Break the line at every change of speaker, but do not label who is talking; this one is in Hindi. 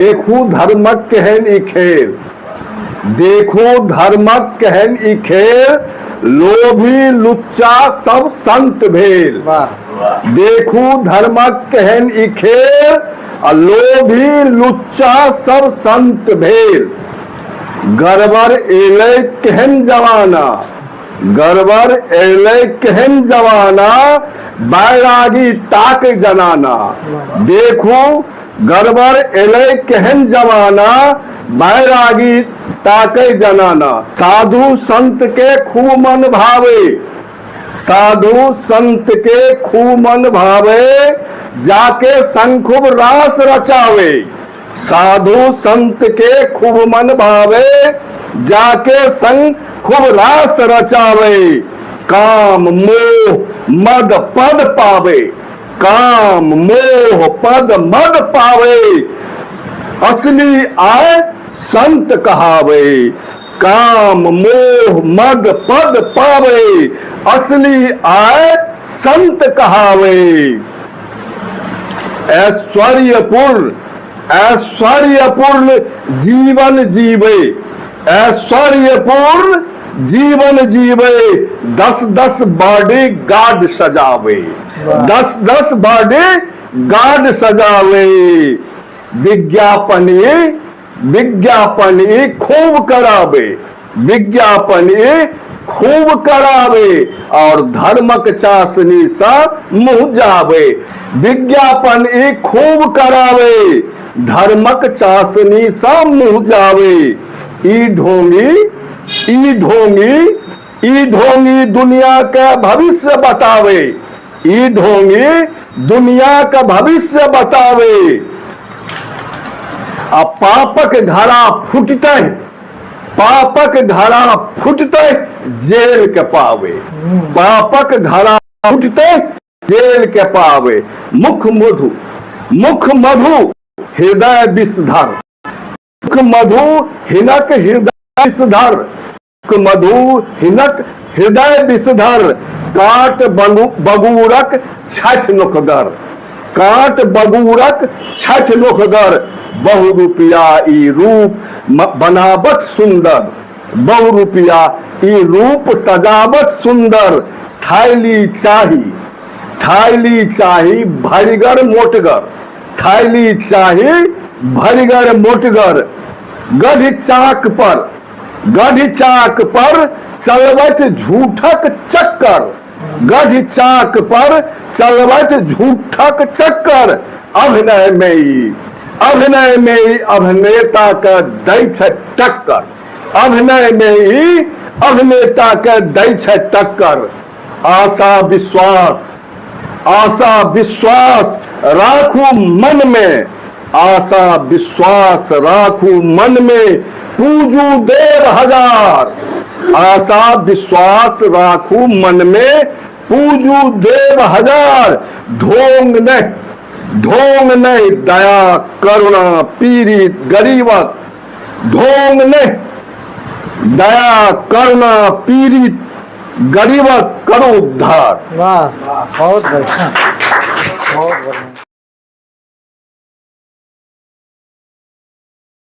देखू धर्मक केहन ई खेल, देखू धर्मक केहन ई खेल, लोभी लुच्चा सब संत भेल। देखू धर्मक केहन ई खेल, लोभी लुच्चा सब संत भेल। गड़बड़ एलै केहन जमाना, गड़बड़ एलै केहन जमाना, बैरागी ताक जनाना। देखू गड़बड़ एलै केहन जमाना, बैरागी ताकै जनाना। साधु संत के खूब मन भावे, साधु संत के खूब मन भावे, जाके संग खूब रास रचावे। साधु संत के खूब मन भावे, जाके संग खूब रास रचावे। काम मोह मद पद पावे, काम मोह पद मद पावे, असली आय संत कहावे। काम मोह मद पद पावे, असली आय संत कहावे। ऐश्वर्यपूर्ण ऐश्वर्यपूर्ण जीवन जीवे, ऐश्वर्यपूर्ण जीवन जीवे, 10-10 बॉडी गार्ड सजावे, 10-10 बॉडी गार्ड सजावे। विज्ञापन खूब करावे, विज्ञापन खूब करावे, और धर्मक चासनी सा मुँह जावे। विज्ञापन खूब करावे, धर्मक चासनी सा मुँह जावे। ई ढोंगी दुनिया का भविष्य बतावे, ई ढोंगी दुनिया का भविष्य बतावे। आ पापक धारा फुटते, पापक धारा फुटते जेल के पावे, पापक धारा फुटते जेल के पावे। मुख मधु हृदय विषधर, मुख मधु हिनक हृदय विषधर, मुख मधु हिनक हृदय विषधर। काट बगूरक छठ नोखगर, काट बगूरक छठ नोखगर। बहु रुपया ई रूप बनावट सुंदर, बहु रुपया ई रूप सजावट सुंदर। थैली चाही भरिगर मोटगर, थैली चाही भरिगर मोटगर। गढ़ चाक पर चलबैत झूठक चक्कर, गढ़ चाक पर चलबैत झूठक चक्कर। अभिनय में ही अभिनेता का दै छै टक्कर, अभिनय में ही अभिनेता का दै छै टक्कर। आशा विश्वास राखू मन में, आशा विश्वास राखू मन में, पूजू देव हजार। आशा विश्वास राखू मन में, पूजू देव हजार। ढोंग नहीं दया करुणा पीड़ित गरीबक, ढोंग नहीं दया करुणा पीड़ित गरीबक करो उद्धार।
वाह बहुत बढ़िया, बहुत बढ़िया।